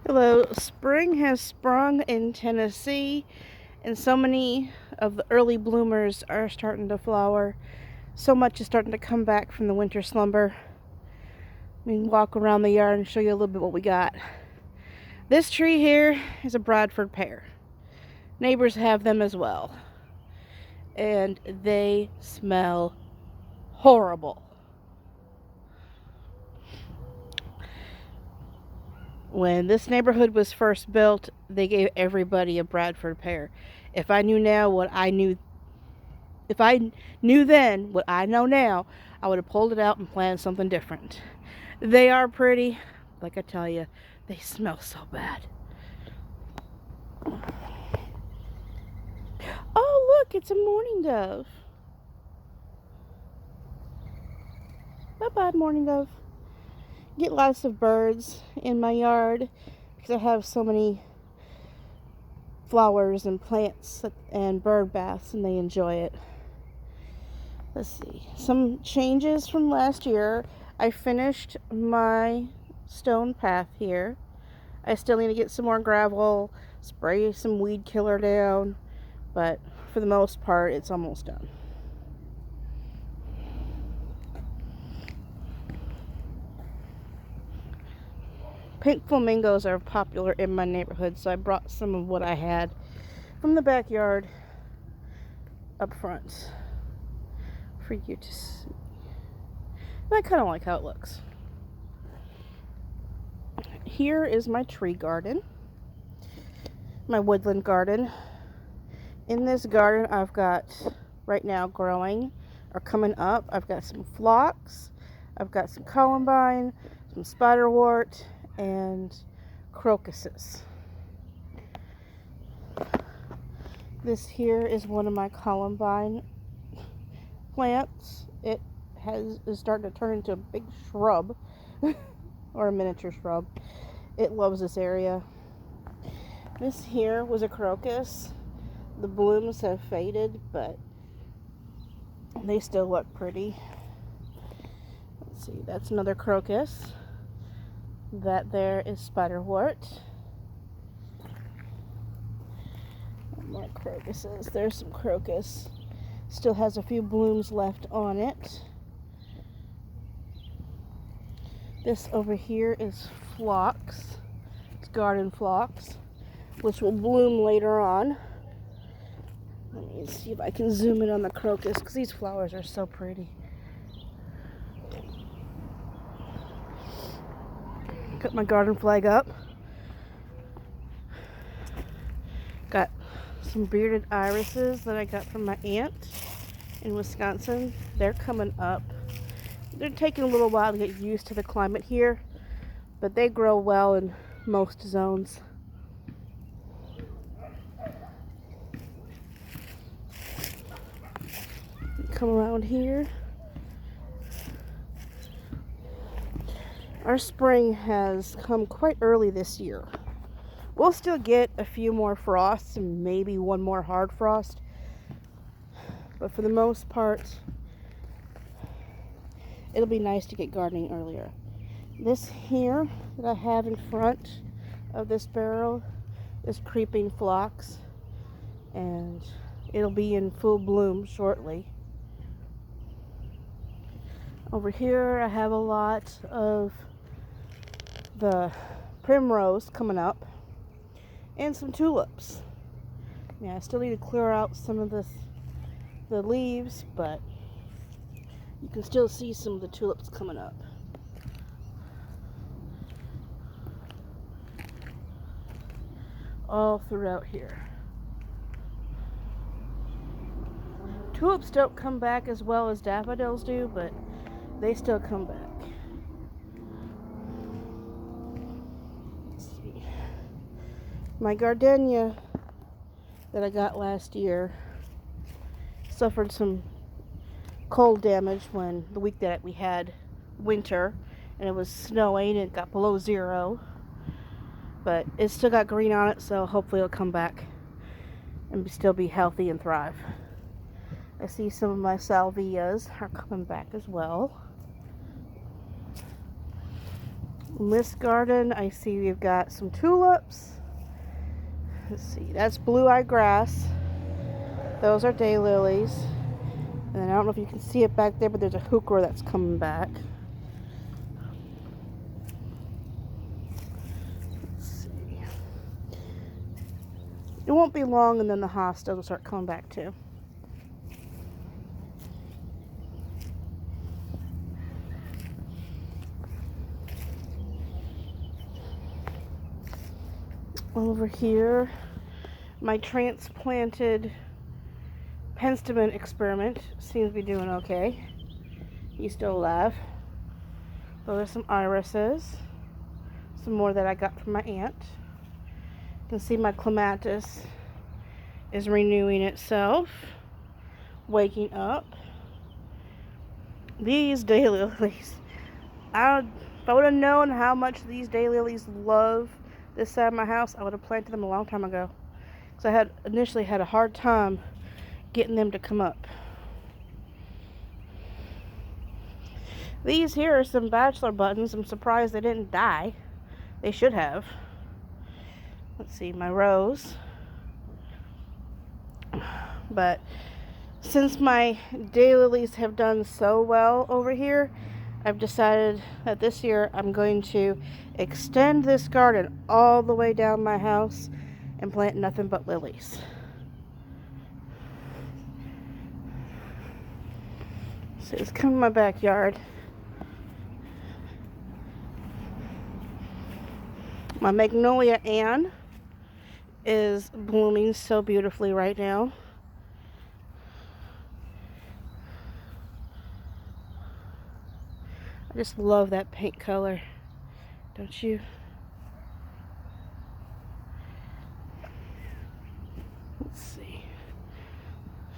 Hello, spring has sprung in Tennessee, and so many of the early bloomers are starting to flower. So much is starting to come back from the winter slumber. We can walk around the yard and show you a little bit what we got. This tree here is a Bradford pear. Neighbors have them as well, and they smell horrible. When this neighborhood was first built, they gave everybody a Bradford pear. If I knew now what I knew If I knew then what I know now, I would have pulled it out and planned something different. They are pretty. Like I tell you, they smell so bad. Oh, look, it's a mourning dove. Bye-bye, mourning dove. Get lots of birds in my yard because I have so many flowers and plants and bird baths, and they enjoy it. Let's see. Some changes from last year. I finished my stone path here. I still need to get some more gravel, spray some weed killer down, but for the most part, it's almost done. Pink flamingos are popular in my neighborhood, so I brought some of what I had from the backyard up front for you to see. And I kind of like how it looks. Here is my tree garden, my woodland garden. In this garden, I've got right now growing or coming up, I've got some phlox, I've got some columbine, some spiderwort, and crocuses. This here is one of my columbine plants. It is starting to turn into a big shrub or a miniature shrub. It loves this area. This here was a crocus. The blooms have faded, but they still look pretty. Let's see, that's another crocus. That there is spiderwort. More crocuses. There's some crocus. Still has a few blooms left on it. This over here is phlox. It's garden phlox, which will bloom later on. Let me see if I can zoom in on the crocus because these flowers are so pretty. Got my garden flag up. Got some bearded irises that I got from my aunt in Wisconsin. They're coming up. They're taking a little while to get used to the climate here, but they grow well in most zones. Come around here. Our spring has come quite early this year. We'll still get a few more frosts and maybe one more hard frost, but for the most part, it'll be nice to get gardening earlier. This here that I have in front of this barrel is creeping phlox, and it'll be in full bloom shortly. Over here I have a lot of the primrose coming up and some tulips. Yeah, I still need to clear out some of the leaves, but you can still see some of the tulips coming up. All throughout here. Tulips don't come back as well as daffodils do, but they still come back. Let's see. My gardenia that I got last year suffered some cold damage when the week that we had winter and it was snowing and it got below zero, but it still got green on it, so hopefully it'll come back and still be healthy and thrive. I see some of my salvias are coming back as well. In this garden, I see we've got some tulips. Let's see, that's blue-eyed grass. Those are daylilies. And then I don't know if you can see it back there, but there's a heuchera that's coming back. Let's see. It won't be long, and then the hostas will start coming back too. Over here, my transplanted penstemon experiment seems to be doing okay. He's still alive. Those are some irises. Some more that I got from my aunt. You can see my clematis is renewing itself, waking up. These daylilies, if I would have known how much these daylilies love this side of my house, I would have planted them a long time ago. Because I had initially had a hard time getting them to come up. These here are some bachelor buttons. I'm surprised they didn't die. They should have. Let's see, my rose. But since my daylilies have done so well over here, I've decided that this year I'm going to extend this garden all the way down my house and plant nothing but lilies. So it's come in my backyard. My Magnolia Ann is blooming so beautifully right now. I just love that pink color, don't you?